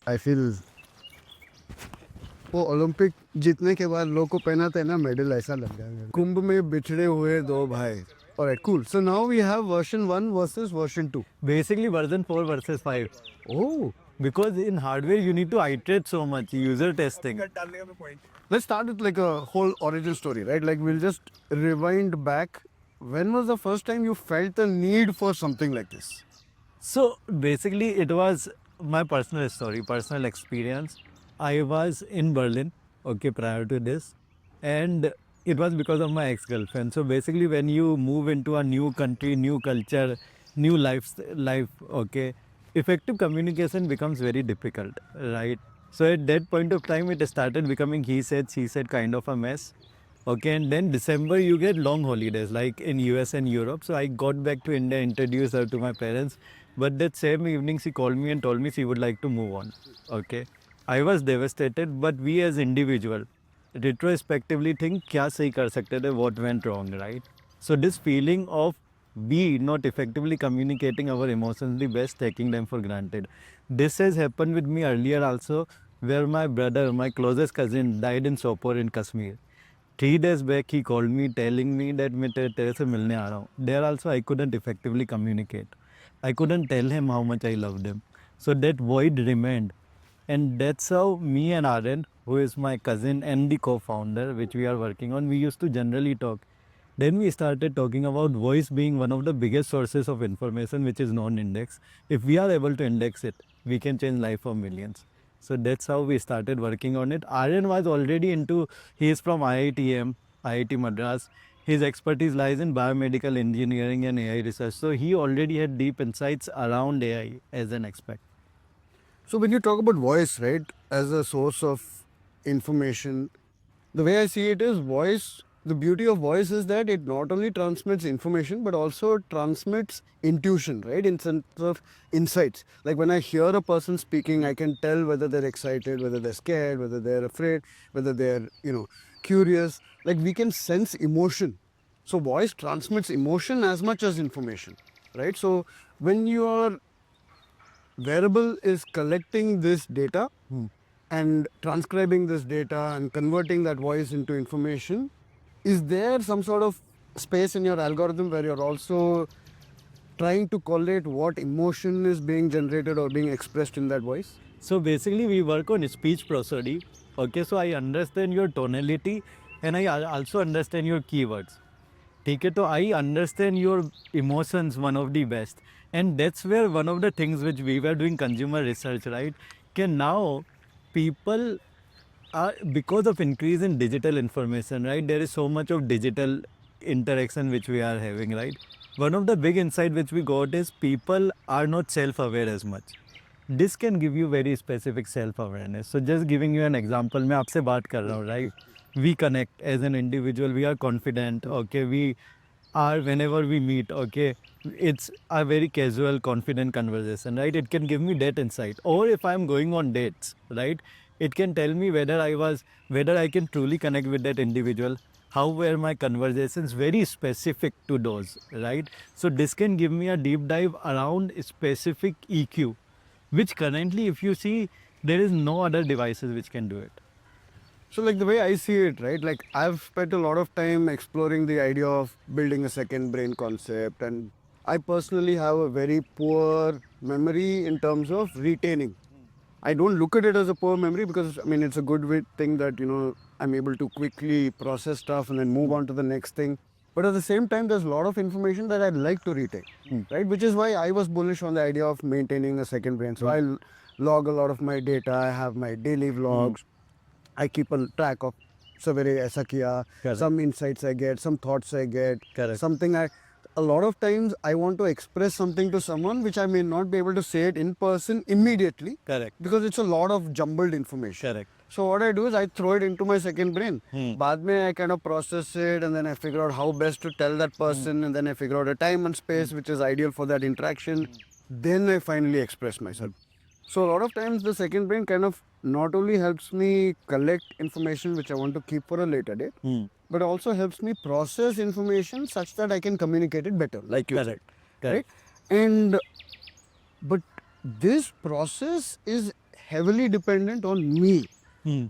I feel वो Olympic जीतने के बाद लोग को पहनाते हैं ना मेडल, ऐसा लग रहा है कुंभ में बिछड़े हुए दो भाई. Alright, cool. So now we have version 1 versus version 2. Basically, version 4 versus 5. Oh, Because in hardware, you need to iterate so much, user testing. let's start with like a whole origin story, right? Like we'll just rewind back. When was the first time you felt the need for something like this? So basically, it was my personal story, personal experience. I was in Berlin, okay, prior to this, and it was because of my ex-girlfriend. So basically, when you move into a new country, new culture, new life, okay, effective communication becomes very difficult, right? So at that point of time, it started becoming he said, she said kind of a mess. Okay, and then December you get long holidays like in US and Europe. So I got back to India, introduced her to my parents. But that same evening she called me and told me she would like to move on. Okay. I was devastated, but we as individual retrospectively think क्या सही कर सकते थे, what went wrong, right? So this feeling of we not effectively communicating our emotions the best, taking them for granted. This has happened with me earlier also, where my brother, my closest cousin, died in Sopor in Kashmir. 3 days back, he called me telling me that मैं तेरे से मिलने आ रहा हूँ. There also I couldn't effectively communicate. I couldn't tell him how much I loved him. So that void remained. And that's how me and Aryan, who is my cousin and the co-founder, which we are working on, we used to generally talk. Then we started talking about voice being one of the biggest sources of information which is non-indexed. If we are able to index it, we can change life of millions. So that's how we started working on it. Aryan was already into, he is from IITM, IIT Madras. His expertise lies in biomedical engineering and AI research. So he already had deep insights around AI as an expert. So when you talk about voice, right, as a source of information, the way I see it is voice, the beauty of voice is that it not only transmits information but also transmits intuition, right, in sense of insights. Like when I hear a person speaking, I can tell whether they're excited, whether they're scared, whether they're afraid, whether they're, curious. Like we can sense emotion. So voice transmits emotion as much as information, right? So when you are wearable is collecting this data and transcribing this data and converting that voice into information, is there some sort of space in your algorithm where you're also trying to collate what emotion is being generated or being expressed in that voice? So basically, we work on speech prosody. Okay, so I understand your tonality and I also understand your keywords. ठीक है, तो I understand your emotions one of the best, and that's where one of the things which we were doing consumer research, right? Can now people are, because of increase in digital information, right? There is so much of digital interaction which we are having, right? One of the big insight which we got is people are not self-aware as much. This can give you very specific self-awareness. So just giving you an example, मैं आपसे बात कर रहा हूँ, right? We connect as an individual, we are confident, okay? We are, whenever we meet, okay? It's a very casual, confident conversation, right? It can give me that insight. Or if I'm going on dates, right? It can tell me whether I can truly connect with that individual. How were my conversations very specific to those, right? So this can give me a deep dive around specific EQ, which currently, if you see, there is no other devices which can do it. So, like the way I see it, right? Like I've spent a lot of time exploring the idea of building a second brain concept, and I personally have a very poor memory in terms of retaining. I don't look at it as a poor memory because I mean it's a good thing that I'm able to quickly process stuff and then move on to the next thing. But at the same time, there's a lot of information that I'd like to retain, right? Which is why I was bullish on the idea of maintaining a second brain. So I log a lot of my data. I have my daily vlogs. I keep a track of savere aisa kiya, Correct. some insights I get, some thoughts I get, Correct. something a lot of times I want to express something to someone which I may not be able to say it in person immediately. Correct. Because it's a lot of jumbled information. Correct. So what I do is I throw it into my second brain. Baad mein I kind of process it and then I figure out how best to tell that person and then I figure out a time and space which is ideal for that interaction. Then I finally express myself. So a lot of times the second brain kind of not only helps me collect information which I want to keep for a later date, but also helps me process information such that I can communicate it better, like you Correct. said. Correct. Right? But this process is heavily dependent on me. Hmm.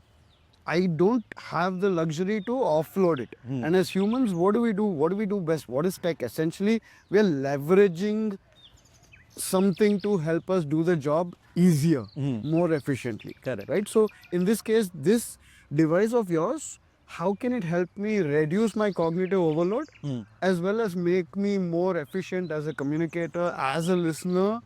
I don't have the luxury to offload it. And as humans, what do we do? What do we do best? What is tech? Essentially, we are leveraging something to help us do the job easier, more efficiently. Correct. Right? So, in this case, this device of yours, how can it help me reduce my cognitive overload as well as make me more efficient as a communicator, as a listener,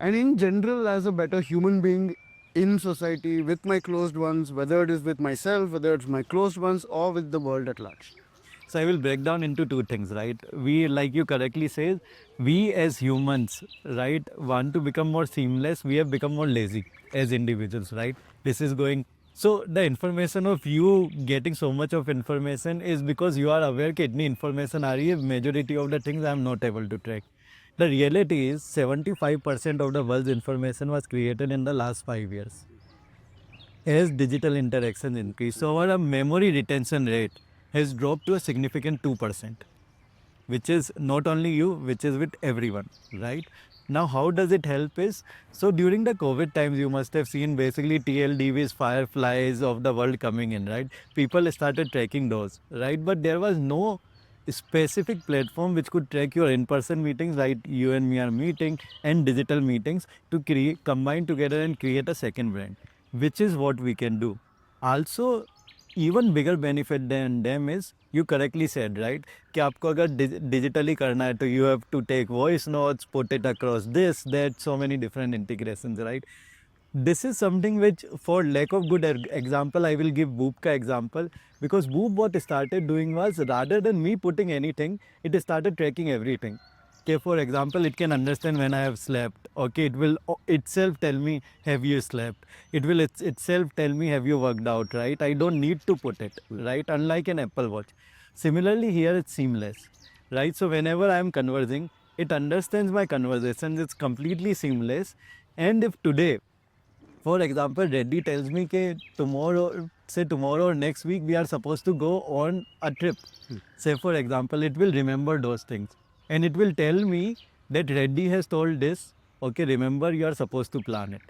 and in general as a better human being in society with my closed ones, whether it is with myself, whether it's my closed ones, or with the world at large? So I will break down into two things, right? We, like you correctly said, we as humans, right, want to become more seamless. We have become more lazy as individuals, right? This is going. So the information of you getting so much of information is because you are aware that itni information aa rahi hai, majority of the things I am not able to track. The reality is 75% of the world's information was created in the last 5 years. As digital interaction increase, so our memory retention rate has dropped to a significant 2%, which is not only you, which is with everyone, right? Now, how does it help is, so during the COVID times, you must have seen basically TLDVs, fireflies of the world coming in, right? People started tracking those, right? But there was no specific platform which could track your in-person meetings, right? You and me are meeting, and digital meetings to create, combine together and create a second brand, which is what we can do. Also, even bigger benefit than them is, you correctly said, right, कि आपको अगर digitally करना है तो you have to take voice notes, put it across this, that, so many different integrations, right? This is something which, for lack of good example, I will give Boop ka example, because Boop what started doing was, rather than me putting anything, it started tracking everything. Okay, for example, it can understand when I have slept. Okay, it will itself tell me, have you slept? It will itself tell me, have you worked out, right? I don't need to put it, right? Unlike an Apple Watch. Similarly, here it's seamless, right? So whenever I am conversing, it understands my conversations. It's completely seamless. And if today, for example, Reddy tells me that tomorrow or next week we are supposed to go on a trip. Say for example, it will remember those things. And it will tell me that Reddy has told this, okay, remember you are supposed to plan it.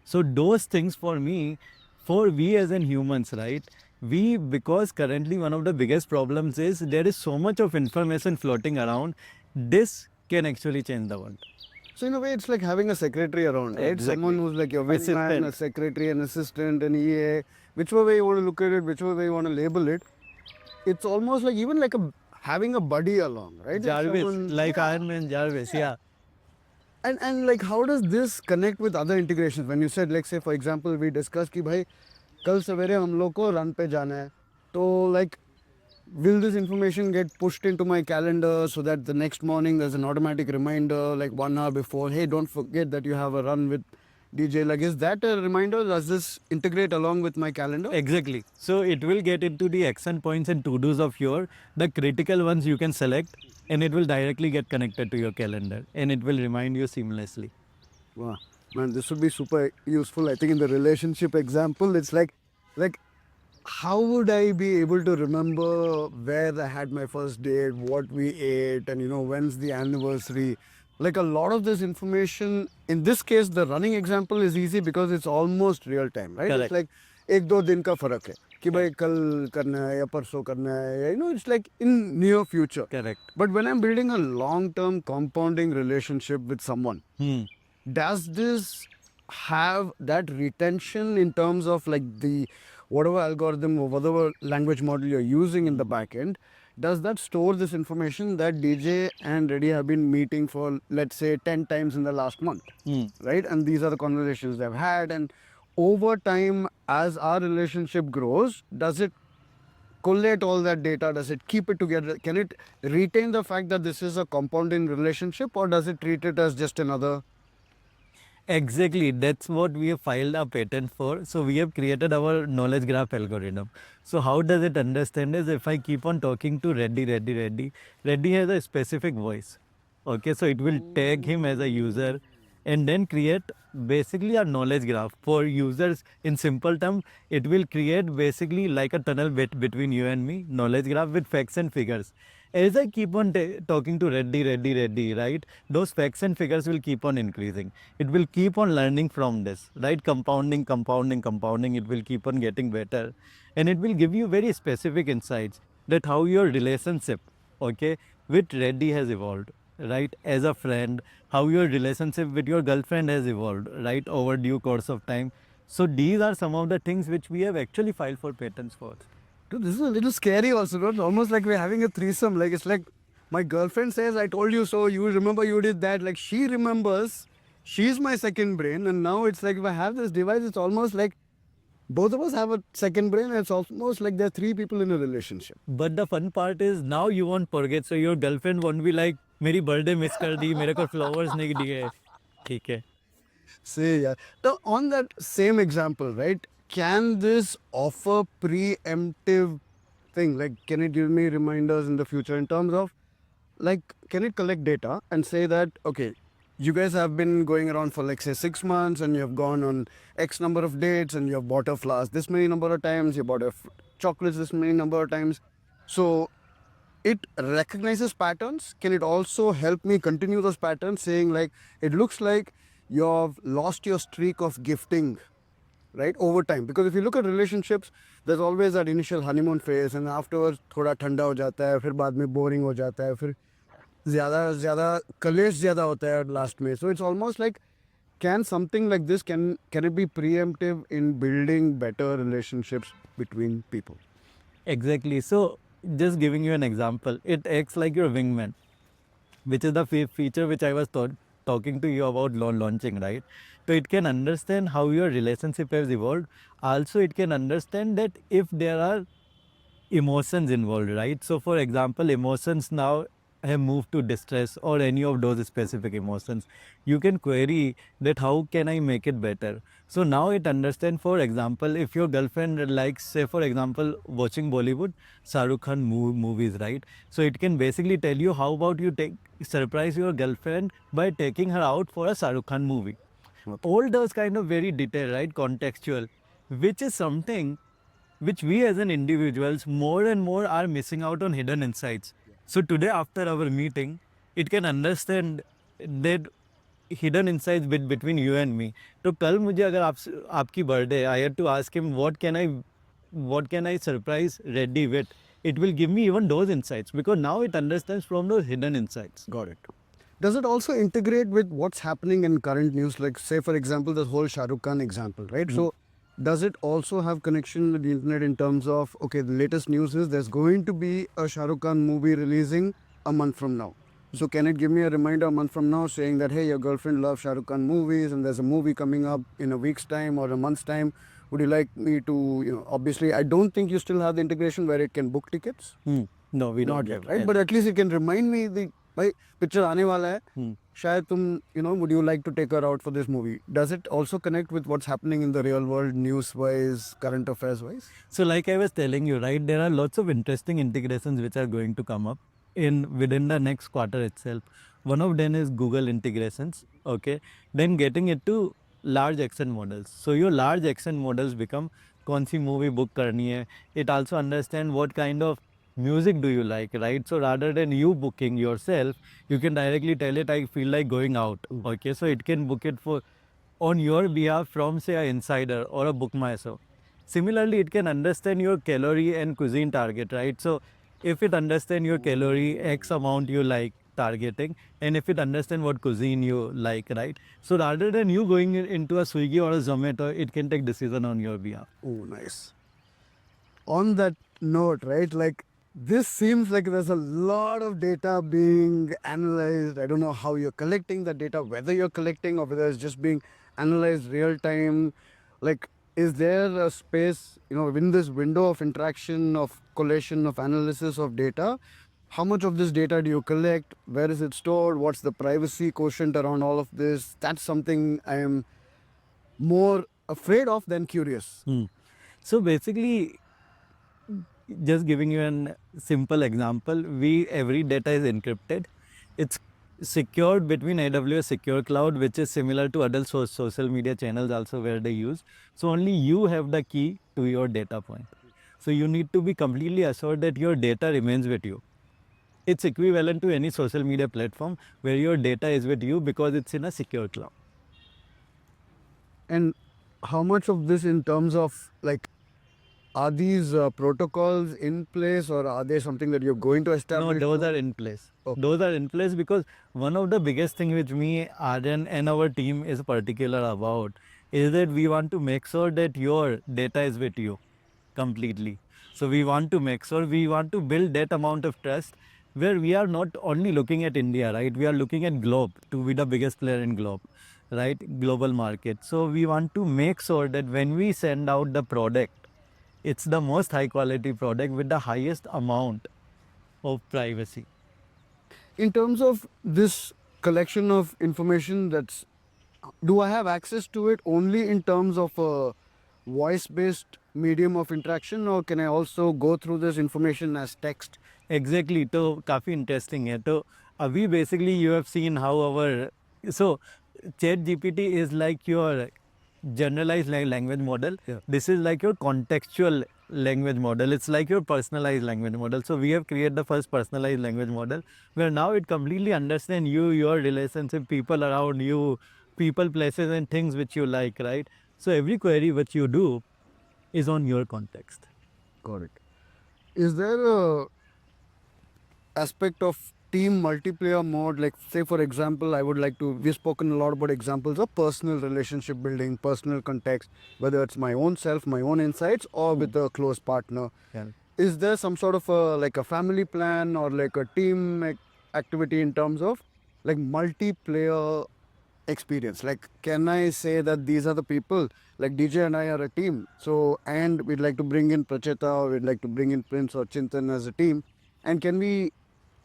So those things for me, for we as in humans, right? We, because currently one of the biggest problems is there is so much of information floating around, this can actually change the world. So in a way, it's like having a secretary around, right? Exactly. Someone who's like your wingman, Assistant. a secretary, an assistant, an EA, whichever way you want to look at it, whichever way you want to label it. It's almost like even like having a buddy along, right? It's Jarvis, someone- like Iron Man Jarvis, yeah. And like how does this connect with other integrations? When you said, like say for example, we discussed कि भाई कल सवेरे हम लोग को run पे जाना है, तो like will this information get pushed into my calendar so that the next morning there's an automatic reminder like 1 hour before, hey, don't forget that you have a run with DJ? Like, is that a reminder? Does this integrate along with my calendar? Exactly. So it will get into the action points and to-dos of your, the critical ones you can select, and it will directly get connected to your calendar, and it will remind you seamlessly. Wow, man, this would be super useful. I think in the relationship example, it's like how would I be able to remember where I had my first date, what we ate, and when's the anniversary? Like a lot of this information, in this case, the running example is easy because it's almost real time, right? Correct. It's like एक दो दिन का फर्क है कि भाई कल करना है या परसों करना है, it's like in near future. Correct. But when I'm building a long-term compounding relationship with someone, does this have that retention in terms of like the whatever algorithm or whatever language model you're using in the back end? Does that store this information that DJ and Reddy have been meeting for, let's say, 10 times in the last month, right? And these are the conversations they've had. And over time, as our relationship grows, does it collate all that data? Does it keep it together? Can it retain the fact that this is a compounding relationship, or does it treat it as just another? Exactly, that's what we have filed a patent for. So we have created our knowledge graph algorithm. So how does it understand is, if I keep on talking to Reddy has a specific voice. Okay, so it will tag him as a user and then create basically a knowledge graph for users. In simple terms, it will create basically like a tunnel between you and me, knowledge graph with facts and figures. as I keep on talking to Reddy, right, those facts and figures will keep on increasing. It will keep on learning from this, right? Compounding. It will keep on getting better. And it will give you very specific insights that how your relationship, okay, with Reddy has evolved, right? As a friend, how your relationship with your girlfriend has evolved, right, over due course of time. So these are some of the things which we have actually filed for patents for. Dude, this is a little scary also, not almost like we're having a threesome. Like it's like my girlfriend says, I told you so, you remember you did that. Like she remembers, she's my second brain, and now it's like if I have this device, it's almost like both of us have a second brain, and it's almost like there are three people in a relationship. But the fun part is now you won't forget, so your girlfriend won't be like मेरी birthday miss कर दी मेरे को flowers नहीं दिए ठीक है. Say, yeah. Now, on that same example, right? Can this offer preemptive thing? Like, can it give me reminders in the future in terms of, like, can it collect data and say that, okay, you guys have been going around for, like, say, 6 months and you have gone on X number of dates and you have bought a flask this many number of times, you bought a chocolates this many number of times. So, it recognizes patterns. Can it also help me continue those patterns, saying like it looks like you've lost your streak of gifting, right, over time? Because if you look at relationships, there's always that initial honeymoon phase, and afterwards थोड़ा ठंडा हो जाता है, फिर बाद में boring हो जाता है, फिर ज़्यादा कलेश ज़्यादा होता है last में. So it's almost like, can something like this, can it be preemptive in building better relationships between people? Exactly. So just giving you an example, it acts like your wingman, which is the feature which I was talking to you about launching, right? So it can understand how your relationship has evolved. Also, it can understand that if there are emotions involved, right? So for example, emotions now have moved to distress or any of those specific emotions. You can query that how can I make it better? So now it understands, for example, if your girlfriend likes, say for example, watching Bollywood, Shah Rukh Khan movies, right? So it can basically tell you how about you surprise your girlfriend by taking her out for a Shah Rukh Khan movie. All those kind of very detailed, right? Contextual, which is something which we as an individuals more and more are missing out on hidden insights. So today after our meeting, it can understand that hidden insights between you and me. तो कल मुझे अगर आपकी birthday, I had to ask him what can I surprise Reddy with. It will give me even those insights because now it understands from those hidden insights. Got it. Does it also integrate with what's happening in current news? Like, say, for example, the whole Shah Rukh Khan example, right? So, does it also have connection with the internet in terms of, okay, the latest news is there's going to be a Shah Rukh Khan movie releasing a month from now. So, can it give me a reminder a month from now saying that, hey, your girlfriend loves Shah Rukh Khan movies and there's a movie coming up in a week's time or a month's time? Would you like me to, obviously, I don't think you still have the integration where it can book tickets. No, we don't Not yet, have. right? But at least it can remind me the भाई picture आने वाला है शायद तुम would you like to take her out for this movie? Does it also connect with what's happening in the real world, news wise, current affairs wise? So like I was telling you, right, there are lots of interesting integrations which are going to come up within the next quarter itself. One of them is Google integrations, okay? Then getting it to large action models. So your large action models become कौन सी movie book करनी है. It also understand what kind of music do you like, right? So rather than you booking yourself, you can directly tell it I feel like going out, okay? So it can book it for on your behalf from say an insider or a bookmyself. Similarly, it can understand your calorie and cuisine target, right? So if it understand your calorie X amount you like targeting, and if it understand what cuisine you like, right? So rather than you going into a Swiggy or a Zomato, it can take decision on your behalf. Oh, nice. On that note, right, like this seems like there's a lot of data being analyzed. I don't know how you're collecting the data, whether you're collecting or whether it's just being analyzed real time. Like, is there a space, within this window of interaction, of collation, of analysis of data? How much of this data do you collect? Where is it stored? What's the privacy quotient around all of this? That's something I am more afraid of than curious. So basically, just giving you a simple example, every data is encrypted. It's secured between AWS Secure Cloud, which is similar to other social media channels also where they use. So only you have the key to your data point. So you need to be completely assured that your data remains with you. It's equivalent to any social media platform where your data is with you because it's in a secure cloud. And how much of this in terms of like, are these protocols in place or are they something that you're going to No, establish? those are in place. Okay. Those are in place because one of the biggest thing which me, Aryan, and our team is particular about is that we want to make sure that your data is with you completely. So we want to make sure we want to build that amount of trust where we are not only looking at India, right? We are looking at globe to be the biggest player in globe, right? Global market. So we want to make sure that when we send out the product, it's the most high quality product with the highest amount of privacy. In terms of this collection of information, that's, do I have access to it only in terms of a voice based medium of interaction, or can I also go through this information as text? Exactly तो काफ़ी interesting है तो अभी basically you have seen how our so chat GPT is like your generalized language model. Yeah. This is like your contextual language model. It's like your personalized language model. So we have created the first personalized language model where now it completely understands you, your relationship, people around you, people, places, and things which you like, right? So every query which you do is on your context. Got it. Is there a aspect of team multiplayer mode, like say for example, I would like to, we've spoken a lot about examples of personal relationship building, personal context, whether it's my own self, my own insights, or with a close partner. Yeah. Is there some sort of a like a family plan or like a team activity in terms of like multiplayer experience? Like, can I say that these are the people, like DJ and I are a team, so, and we'd like to bring in Pracheta, or we'd like to bring in Prince or Chintan as a team, and can we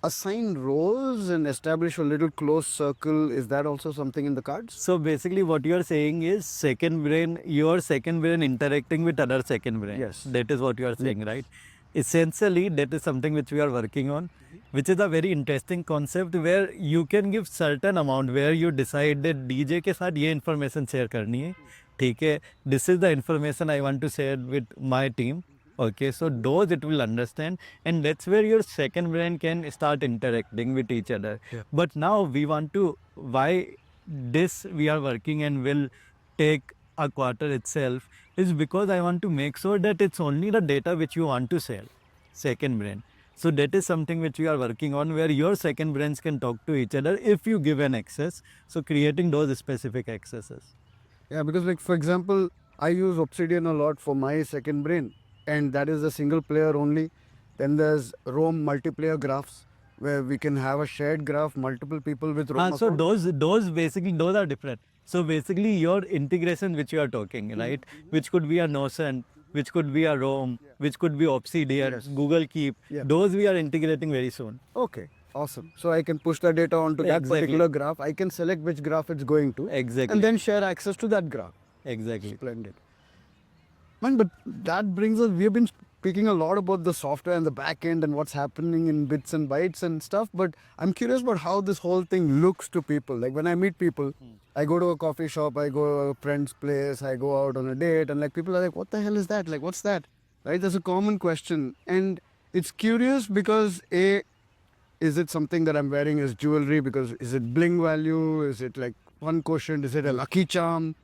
assign roles and establish a little close circle? Is that also something in the cards? So basically, what you are saying is second brain, your second brain interacting with other second brain. Yes. That is what you are saying, right? Essentially, that is something which we are working on, which is a very interesting concept where you can give certain amount where you decide that DJ के साथ ये information share करनी है, ठीक है? This is the information I want to share with my team. Okay, so those it will understand, and that's where your second brain can start interacting with each other. Yeah. But now we want to, why this we are working and will take a quarter itself is because I want to make sure that it's only the data which you want to sell, second brain. So that is something which we are working on where your second brains can talk to each other if you give an access. So creating those specific accesses. Yeah, because like for example, I use Obsidian a lot for my second brain, and that is a single player only. Then there's Roam multiplayer graphs where we can have a shared graph, multiple people with Roam. So accounts. those basically those are different. So basically your integration which you are talking, right? Which could be a Notion, which could be a Roam, which could be Obsidian, Yes. Google Keep. Yeah. Those we are integrating very soon. Okay, awesome. So I can push that data onto that Exactly. particular graph. I can select which graph it's going to, Exactly. and then share access to that graph. Exactly. Splendid. Man, but that brings us, we have been speaking a lot about the software and the back end and what's happening in bits and bytes and stuff, but I'm curious about how this whole thing looks to people. Like when I meet people, I go to a coffee shop, I go to a friend's place, I go out on a date, and like people are like, what the hell is that? Like, what's that? Right? That's a common question. And it's curious because is it something that I'm wearing as jewelry? Because is it bling value? Is it like one quotient? Is it a lucky charm?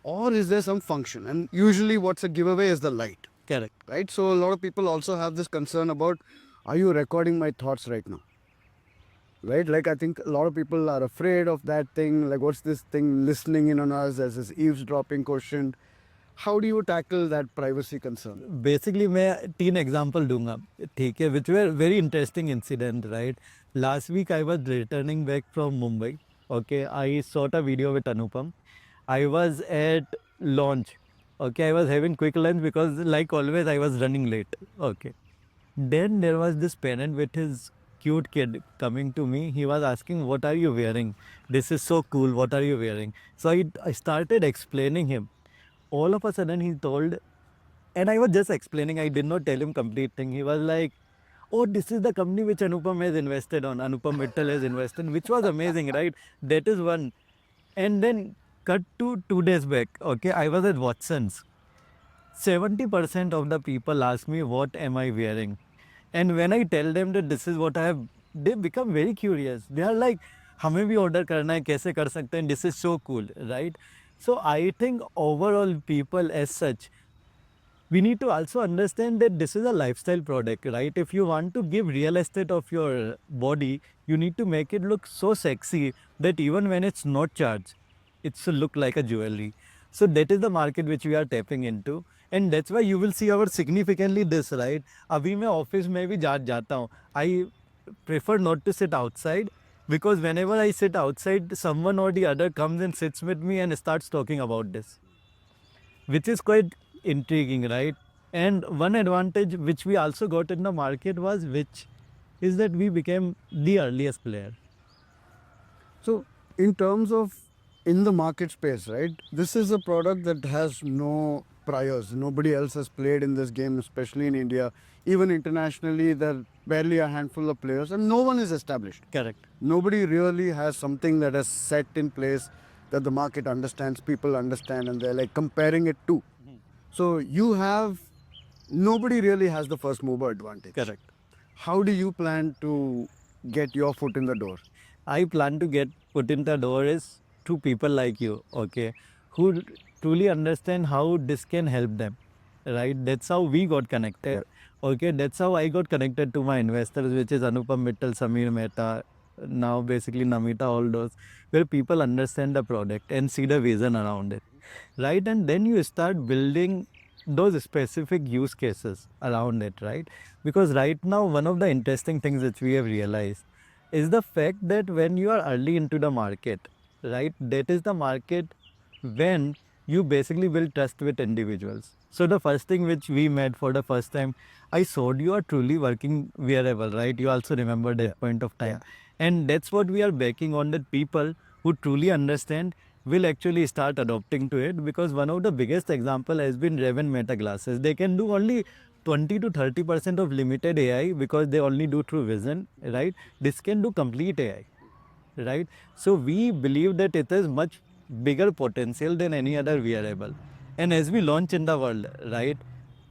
Or is there some function? And usually what's a giveaway is the light, Correct. right? So a lot of people also have this concern about, are you recording my thoughts right now? Right? Like I think a lot of people are afraid of that thing. Like what's this thing listening in on us as this eavesdropping quotient? How do you tackle that privacy concern? Basically मैं 3 example दूंगा ठीक है which were very interesting incident right. Last week I was returning back from Mumbai. Okay, I shot a video with Anupam. I was at launch. Okay, I was having quick lunch because like always I was running late. Okay, then there was this parent with his cute kid coming to me. He was asking, what are you wearing? This is so cool, what are you wearing? So I started explaining him. All of a sudden he told, and I was just explaining, I did not tell him complete thing. He was like, oh, this is the company which Anupam has invested on. Anupam Mittal has invested, which was amazing, right? That is one. And then cut to 2 days back, okay, I was at Watson's. 70% of the people ask me, what am I wearing? And when I tell them that this is what I have they become very curious. They are like, हमें भी order करना है, कैसे कर सकते हैं? This is so cool, right? So I think overall people as such, we need to also understand that this is a lifestyle product, right? If you want to give real estate of your body, you need to make it look so sexy that even when it's not charged, it should look like a jewelry. So that is the market which we are tapping into, and that's why you will see our significantly this, right? अभी मैं office में भी जाता हूँ. I prefer not to sit outside because whenever I sit outside, someone or the other comes and sits with me and starts talking about this, which is quite intriguing, right? And one advantage which we also got in the market was which is that we became the earliest player. So, in terms of in the market space, right? This is a product that has no priors. Nobody else has played in this game, especially in India. Even internationally, there are barely a handful of players, and no one is established. Correct. Nobody really has something that is set in place that the market understands, people understand, and they're like comparing it to. So you have nobody really has the first mover advantage. Correct. How do you plan to get your foot in the door? I plan to get put in the door is to people like you, okay, who truly understand how this can help them, right? That's how we got connected. Okay, that's how I got connected to my investors, which is Anupam Mittal, Samir Mehta, now basically Namita, all those, where people understand the product and see the vision around it, right? And then you start building those specific use cases around it, right? Because right now, one of the interesting things which we have realized is the fact that when you are early into the market, right, that is the market when you basically build trust with individuals. So the first thing which we met for the first time, I saw you are truly working wearable, right? You also remember that point of time. And that's what we are backing on, that people who truly understand will actually start adopting to it, because one of the biggest example has been Raven Meta glasses. They can do only 20 to 30% of limited AI because they only do through vision, right? This can do complete AI, right? So we believe that it has much bigger potential than any other wearable. And as we launch in the world, right,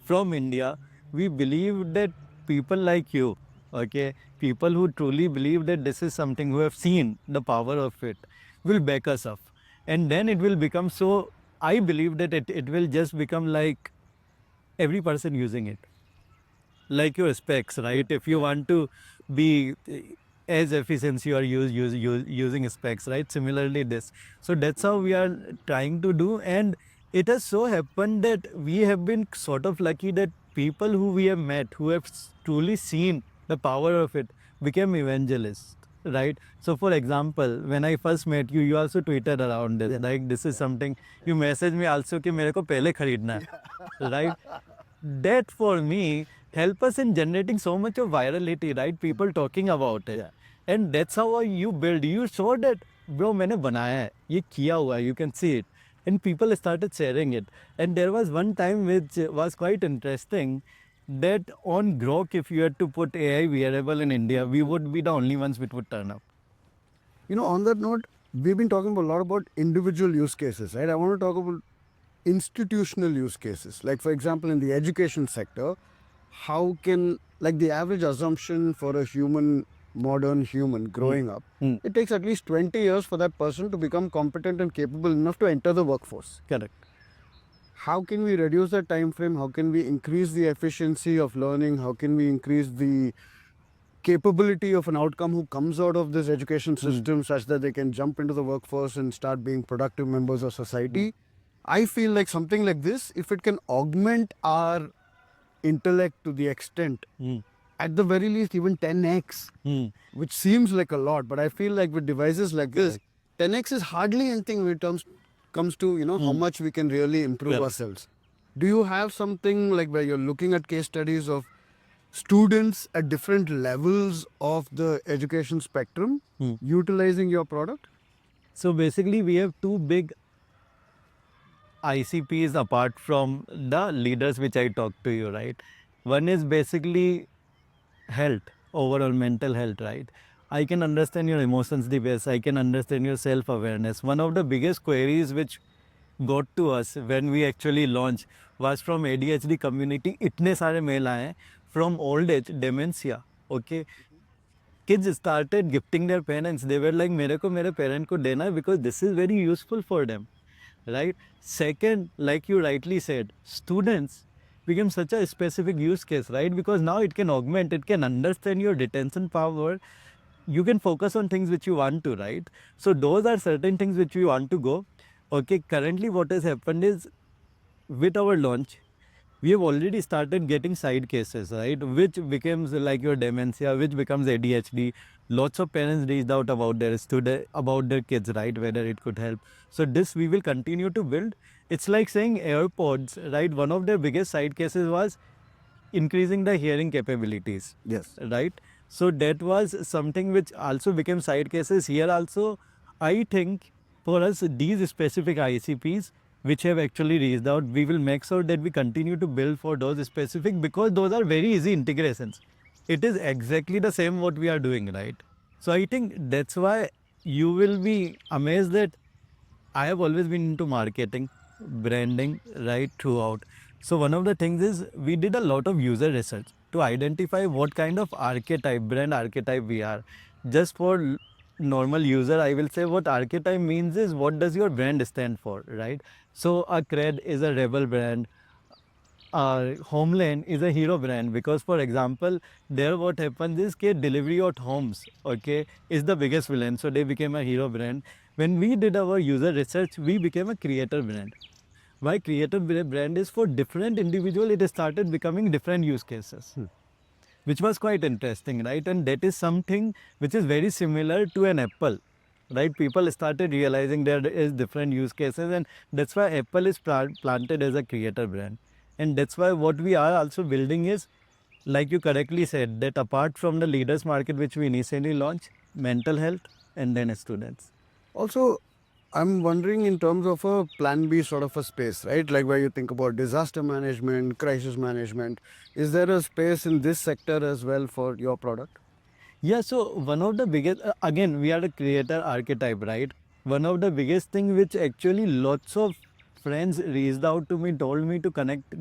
from India, we believe that people like you, okay, people who truly believe that this is something, who have seen the power of it, will back us up. And then it will become so, I believe that it will just become like every person using it, like your specs, right? If you want to be as efficient, you are using specs, right? Similarly this. So that's how we are trying to do. And it has so happened that we have been sort of lucky that people who we have met, who have truly seen the power of it, became evangelists, right? So for example, when I first met you, you also tweeted around this, like this is something, you messaged me also कि मेरे को पहले खरीदना है, right? That for me help us in generating so much of virality, right? People talking about it. And that's how you build. You saw that, bro, मैंने बनाया है, ये किया हुआ है, you can see it. And people started sharing it. And there was one time which was quite interesting, that on Grok, if you had to put AI wearable in India, we would be the only ones which would turn up. You know, on that note, we've been talking a lot about individual use cases, right? I want to talk about institutional use cases. Like, for example, in the education sector, how can, like, the average assumption for a human, modern human growing up, it takes at least 20 years for that person to become competent and capable enough to enter the workforce. Correct. How can we reduce that time frame? How can we increase the efficiency of learning? How can we increase the capability of an outcome who comes out of this education system such that they can jump into the workforce and start being productive members of society? I feel like something like this, if it can augment our intellect to the extent, at the very least even 10x, which seems like a lot, but I feel like with devices like this, 10x is hardly anything when it comes to, you know, how much we can really improve ourselves. Do you have something like where you're looking at case studies of students at different levels of the education spectrum utilizing your product? So basically, we have two big ICPs apart from the leaders which I talked to you, right? One is basically health, overall mental health, right? I can understand your emotions the best. I can understand your self-awareness. One of the biggest queries which got to us when we actually launched was from ADHD community. इतने सारे mail आए हैं from old age dementia, okay? kids started gifting their parents. They were like, मेरे को मेरे parent को देना है because this is very useful for them, right? Second, like you rightly said, students became such a specific use case, right? Because now it can augment, it can understand your retention power. You can focus on things which you want to, right? So those are certain things which we want to go. Okay, currently what has happened is with our launch, we have already started getting side cases, right? Which becomes like your dementia, which becomes ADHD. Lots of parents reached out about their student, about their kids, right? Whether it could help. So this we will continue to build. It's like saying AirPods, right? One of their biggest side cases was increasing the hearing capabilities. Yes. Right? So that was something which also became side cases here also. I think for us, these specific ICPs which have actually reached out, we will make sure that we continue to build for those specific because those are very easy integrations. It is exactly the same what we are doing, right? So I think that's why you will be amazed that I have always been into marketing, branding, right, throughout. So one of the things is we did a lot of user research to identify what kind of archetype, brand archetype we are. Just for normal user, I will say what archetype means is what does your brand stand for, right? So a Cred is a rebel brand, Homeland is a hero brand because, for example, there what happens is that delivery at homes, okay, is the biggest villain. So they became a hero brand. When we did our user research, we became a creator brand. Why creator brand is for different individual, it started becoming different use cases, which was quite interesting, right? And that is something which is very similar to an Apple. Right, people started realizing there is different use cases, and that's why Apple is planted as a creator brand. And that's why what we are also building is, like you correctly said, that apart from the leaders market which we initially launched, mental health and then students. Also, I'm wondering in terms of a plan B sort of a space, right? Like where you think about disaster management, crisis management. Is there a space in this sector as well for your product? Yeah, so one of the biggest, again, we are the creator archetype, right? One of the biggest thing which actually lots of friends reached out to me, told me to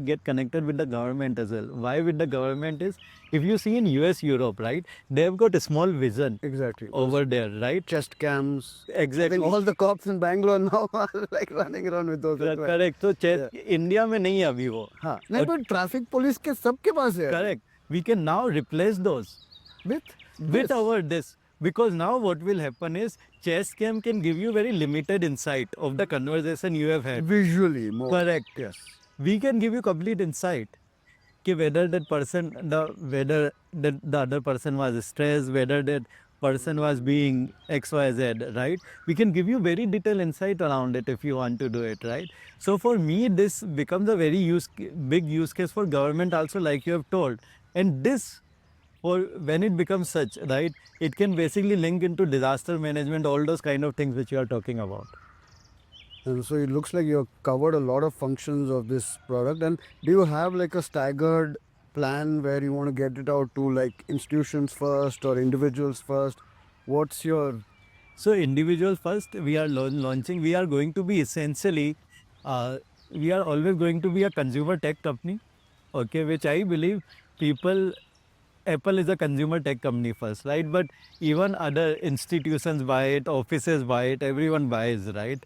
get connected with the government as well. Why with the government is, if you see in US, Europe, right, they've got a small vision Exactly. over there, right? Chest cams. I Exactly. think all the cops in Bangalore now are like running around with those. as well. Correct. So India में नहीं है अभी वो. हाँ, नहीं पर traffic police के सबके पास है. Correct. We can now replace those With with our this, because now what will happen is chess cam can give you very limited insight of the conversation you have had. visually more. Correct. Yes. We can give you complete insight कि whether that person, whether the other person was stressed, whether that person was being XYZ, right? We can give you very detailed insight around it if you want to do it, right? So for me, this becomes a very big use case for government also, like you have told. And this, or when it becomes such, right, it can basically link into disaster management, all those kind of things which you are talking about. And so it looks like you've covered a lot of functions of this product. And do you have like a staggered plan where you want to get it out to like institutions first or individuals first? What's your So individual first, we are launching, we are going to be essentially, we are always going to be a consumer tech company, okay, which I believe people, Apple is a consumer tech company first, right? But even other institutions buy it, offices buy it, everyone buys, right?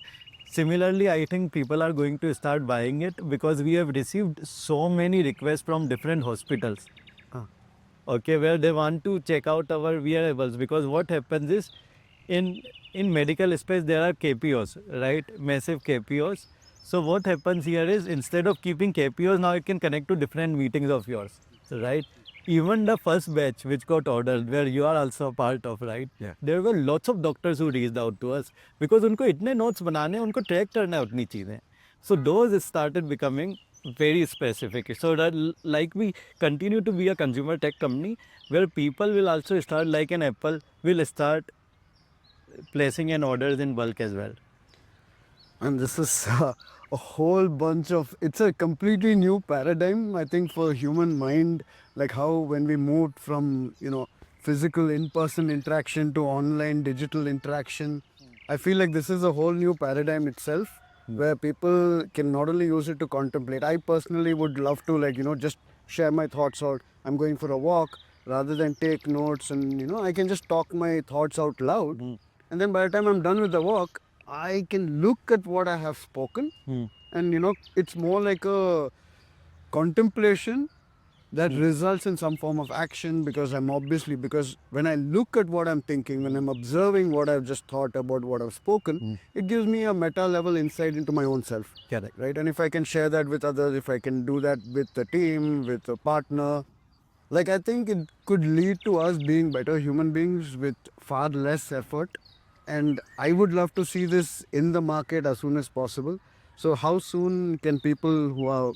Similarly, I think people are going to start buying it because we have received so many requests from different hospitals, okay, where they want to check out our wearables. Because what happens is, in medical space there are KPOs, right? Massive KPOs. So what happens here is, instead of keeping KPOs, now it can connect to different meetings of yours, right? Even the first batch which got ordered, where you are also a part of, right? Yeah. There were lots of doctors who reached out to us because उनको इतने notes बनाने हैं, उनको track करना है उतनी चीज़ें. So those started becoming very specific. So that like we continue to be a consumer tech company where people will also start, like an Apple, will start placing an orders in bulk as well. And this is a whole bunch of, it's a completely new paradigm, I think, for human mind, like how when we moved from, physical in-person interaction to online digital interaction. I feel like this is a whole new paradigm itself where people can not only use it to contemplate. I personally would love to just share my thoughts, or I'm going for a walk rather than take notes, and I can just talk my thoughts out loud. And then by the time I'm done with the walk, I can look at what I have spoken, and it's more like a contemplation that results in some form of action, because when I look at what I'm thinking, when I'm observing what I've just thought about what I've spoken, it gives me a meta level insight into my own self. Correct. Right? And if I can share that with others, if I can do that with a team, with a partner, like, I think it could lead to us being better human beings with far less effort. And I would love to see this in the market as soon as possible. So how soon can people who are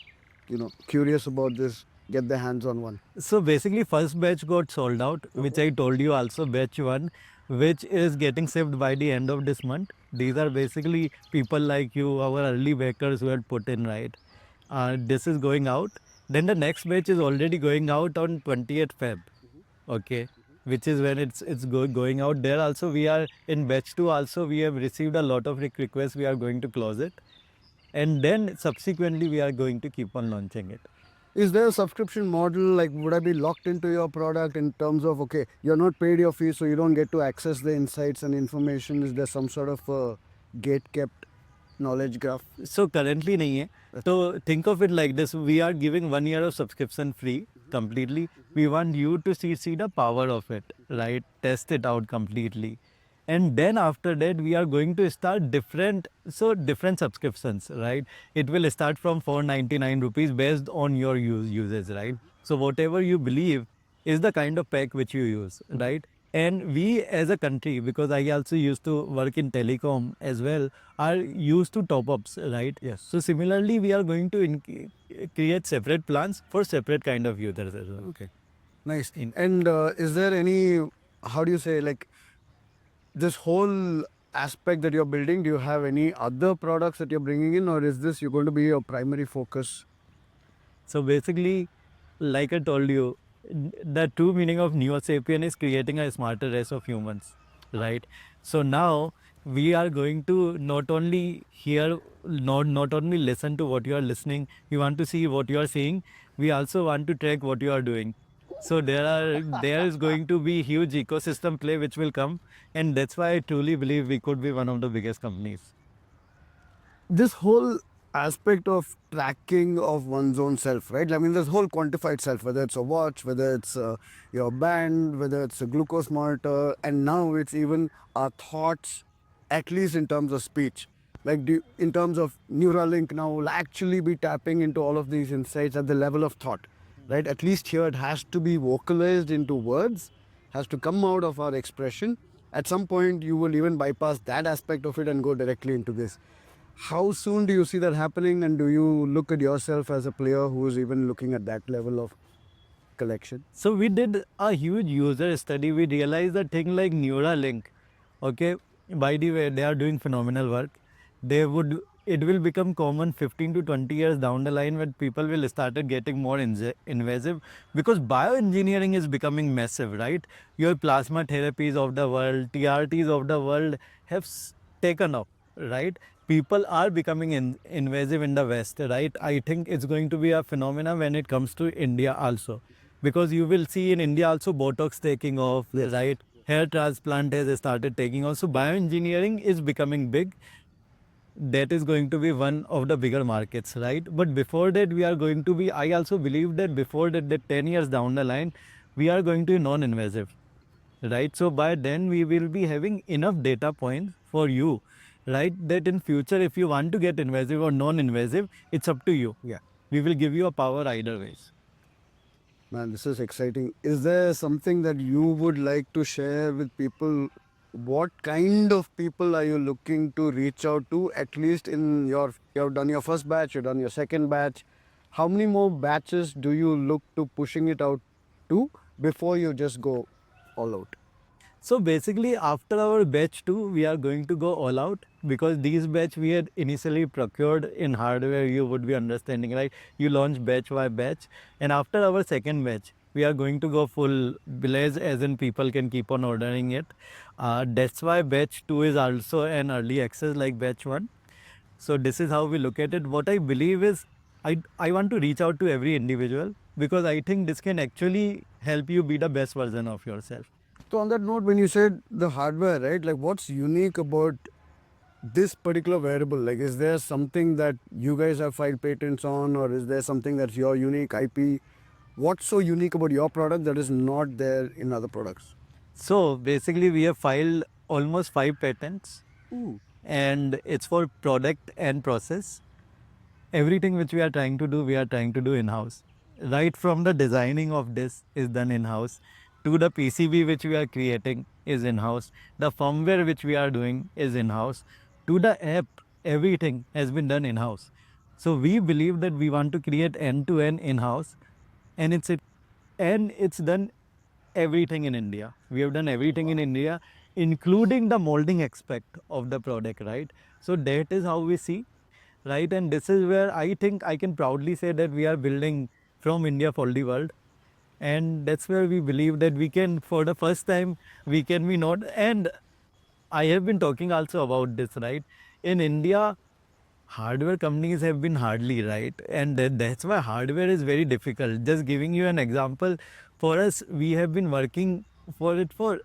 curious about this get their hands on one? So basically, first batch got sold out, which I told you also, batch one, which is getting shipped by the end of this month. These are basically people like you, our early backers who had put in, right? This is going out. Then the next batch is already going out on 20th Feb, okay, which is when going out. There also we are in batch two. Also we have received a lot of requests. We are going to close it, and then subsequently we are going to keep on launching it. Is there a subscription model? Like, would I be locked into your product in terms of, okay, you're not paid your fee, so you don't get to access the insights and information? Is there some sort of a gate kept knowledge graph? So currently nahi hai. So think of it like this: we are giving 1 year of subscription free completely. We want you to see the power of it, right? Test it out completely, and then after that we are going to start different subscriptions, right? It will start from 499 rupees based on your uses, right? So whatever you believe is the kind of pack which you use, right? And we as a country, because I also used to work in telecom as well, are used to top ups, right? Yes. So similarly, we are going to create separate plans for separate kind of users as well. Okay. Nice. And is there any, how do you say, like, this whole aspect that you're building, do you have any other products that you're bringing in, or is this you're going to be your primary focus? So basically, like I told you, the true meaning of Neo Sapien is creating a smarter race of humans, right? So now we are going to not only hear, not only listen to what you are listening, we want to see what you are saying. We also want to track what you are doing. So there is going to be huge ecosystem play which will come, and that's why I truly believe we could be one of the biggest companies. This whole aspect of tracking of one's own self, right? I mean, this whole quantified self, whether it's a watch, whether it's your band, whether it's a glucose monitor, and now it's even our thoughts, at least in terms of speech. Like, in terms of Neuralink now will actually be tapping into all of these insights at the level of thought, right? At least here it has to be vocalized into words, has to come out of our expression. At some point, you will even bypass that aspect of it and go directly into this. How soon do you see that happening, and do you look at yourself as a player who is even looking at that level of collection? So we did a huge user study. We realized that thing like Neuralink, okay, by the way, they are doing phenomenal work. It will become common 15 to 20 years down the line when people will start getting more invasive, because bioengineering is becoming massive, right? Your plasma therapies of the world, TRTs of the world have taken up, right? People are becoming invasive in the West, right? I think it's going to be a phenomenon when it comes to India also, because you will see in India also Botox taking off, right? Hair transplant has started taking off. So bioengineering is becoming big. That is going to be one of the bigger markets, right? But before that, we are going to be, I also believe that before that 10 years down the line, we are going to be non-invasive, right? So by then we will be having enough data points for you, right? That in future, if you want to get invasive or non-invasive, it's up to you. Yeah. We will give you a power either ways. Man, this is exciting. Is there something that you would like to share with people? What kind of people are you looking to reach out to? At least you have done your first batch, you've done your second batch. How many more batches do you look to pushing it out to before you just go all out? So basically, after our batch 2, we are going to go all out, because these batch we had initially procured in hardware. You would be understanding, right? You launch batch by batch, and after our second batch, we are going to go full blaze, as in people can keep on ordering it. That's why batch 2 is also an early access like batch 1. So this is how we look at it. What I believe is, I want to reach out to every individual because I think this can actually help you be the best version of yourself. So on that note, when you said the hardware, right? Like, what's unique about this particular wearable? Like, is there something that you guys have filed patents on, or is there something that's your unique IP? What's so unique about your product that is not there in other products? So basically, we have filed almost 5 patents, Ooh. and it's for product and process. Everything which we are trying to do, we are trying to do in-house. Right from the designing of this is done in-house, to the PCB which we are creating is in-house, the firmware which we are doing is in-house, to the app, everything has been done in-house. So we believe that we want to create end-to-end in-house, and it's done everything in India. We have done everything in India, including the molding aspect of the product, right? So that is how we see, right? And this is where I think I can proudly say that we are building from India for the world. And that's where we believe that we can, for the first time, we can be not. And I have been talking also about this, right? In India, hardware companies have been hardly, right? And that's why hardware is very difficult. Just giving you an example, for us, we have been working for it for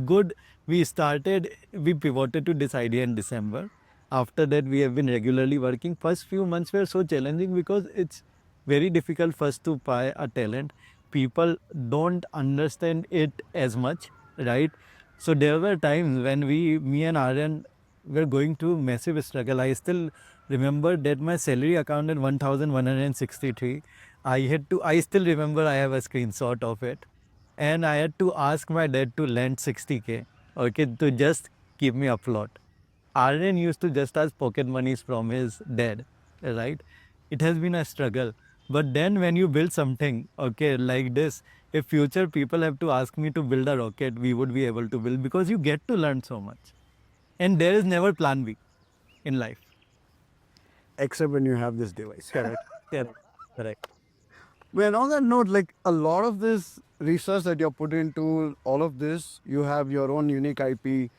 good. We pivoted to this idea in December. After that, we have been regularly working. First few months were so challenging because it's very difficult first to buy a talent. People don't understand it as much, right? So there were times when me and Aryan were going through massive struggle. I still remember that my salary account at 1,163. I still remember I have a screenshot of it. And I had to ask my dad to lend 60K, okay, to just keep me afloat. Aryan used to just ask pocket monies from his dad, right? It has been a struggle. But then when you build something, okay, like this, if future people have to ask me to build a rocket, we would be able to build because you get to learn so much. And there is never plan B in life. Except when you have this device. Correct. Yeah, correct. Well, on that note, like a lot of this research that you're put into all of this, you have your own unique IP.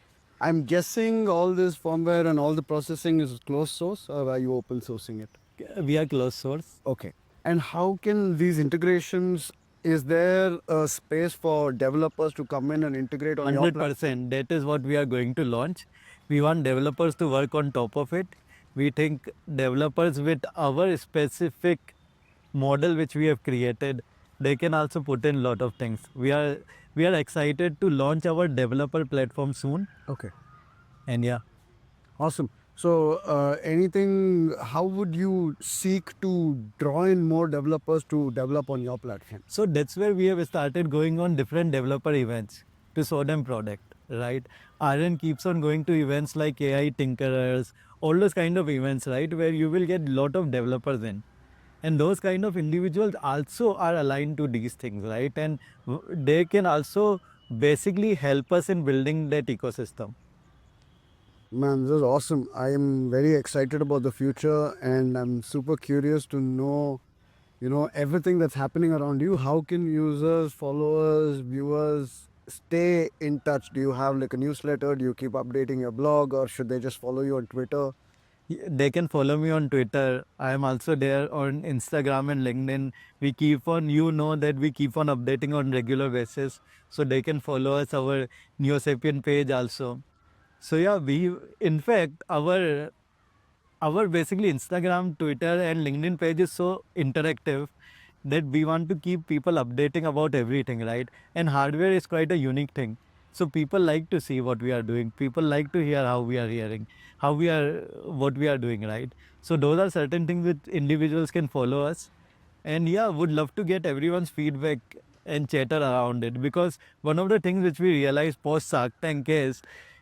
I'm guessing all this firmware and all the processing is closed source, or are you open sourcing it? We are closed source. Okay. And how can these integrations, is there a space for developers to come in and integrate on your platform? 100%. That is what we are going to launch. We want developers to work on top of it. We think developers with our specific model which we have created, they can also put in a lot of things. We are excited to launch our developer platform soon. Okay. And yeah, Awesome. So, how would you seek to draw in more developers to develop on your platform? so that's where we have started going on different developer events to show them product, right? Aryan keeps on going to events like AI Tinkerers, all those kind of events, right, where you will get lot of developers in. And those kind of individuals also are aligned to these things, right? And they can also basically help us in building that ecosystem. Man, this is awesome. I am very excited about the future and I'm super curious to know, everything that's happening around you. How can users, followers, viewers stay in touch? Do you have like a newsletter? Do you keep updating your blog, or should they just follow you on Twitter? They can follow me on Twitter. I am also there on Instagram and LinkedIn. We keep on, that we keep on updating on regular basis. So they can follow us, our Neosapien page also. So yeah, in fact, our basically Instagram, Twitter and LinkedIn page is so interactive that we want to keep people updating about everything, right? And hardware is quite a unique thing. So people like to see what we are doing. People like to hear how we are hearing, what we are doing, right? So those are certain things that individuals can follow us. And yeah, would love to get everyone's feedback and chatter around it, because one of the things which we realized post Shark Tank is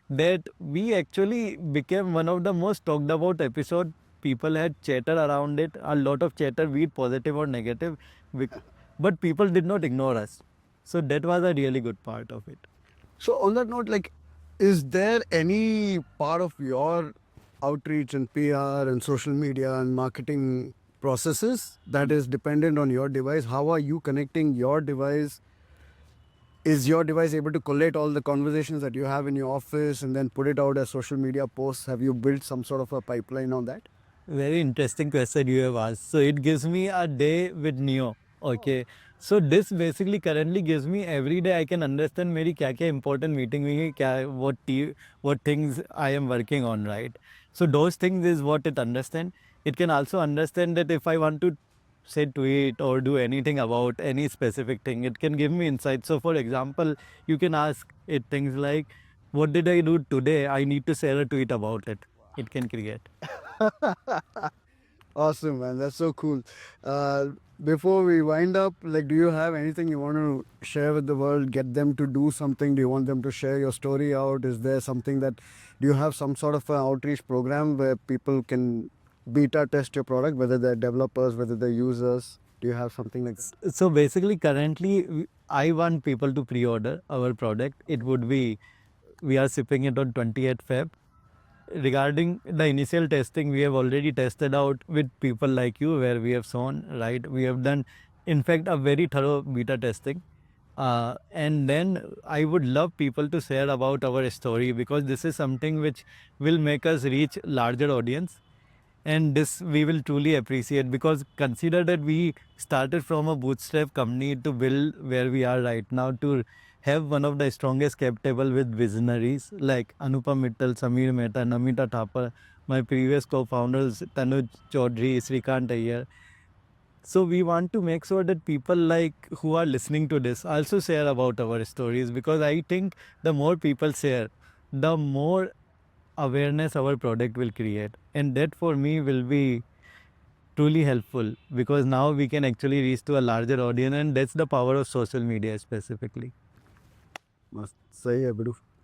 that we actually became one of the most talked about episode. People had chatter around it, a lot of chatter, be it positive or negative, but people did not ignore us. So that was a really good part of it. So, on that note, like, is there any part of your outreach and PR and social media and marketing processes that is dependent on your device? How are you connecting your device? Is your device able to collate all the conversations that you have in your office and then put it out as social media posts? Have you built some sort of a pipeline on that? Very interesting question you have asked. So it gives me a day with Neo. Okay, so this basically currently gives me every day I can understand मेरी क्या क्या important meeting हुई है, क्या what things I am working on, right? So those things is what it understand. It can also understand that if I want to say tweet or do anything about any specific thing, it can give me insight. So for example, you can ask it things like, what did I do today? I need to share a tweet about it. It can create. Awesome, man. That's so cool. Before we wind up, like, do you have anything you want to share with the world? Get them to do something? Do you want them to share your story out? Is there something that, do you have some sort of an outreach program where people can beta test your product, whether they're developers, whether they're users? Do you have something like that? So basically, currently, I want people to pre-order our product. It would be, we are shipping it on 28th Feb. Regarding the initial testing, we have already tested out with people like you, where we have shown, right? We have done, in fact, a very thorough beta testing. And then I would love people to share about our story, because this is something which will make us reach larger audience, and this we will truly appreciate, because consider that we started from a bootstrap company to build where we are right now, to have one of the strongest cap table with visionaries like Anupam Mittal, Samir Mehta, Namita Thapar, my previous co-founders Tanuj Chaudhary, Srikant Iyer. So we want to make sure that people like who are listening to this also share about our stories, because I think the more people share, the more awareness our product will create, and that for me will be truly helpful, because now we can actually reach to a larger audience, and that's the power of social media specifically. Must say, Bidu.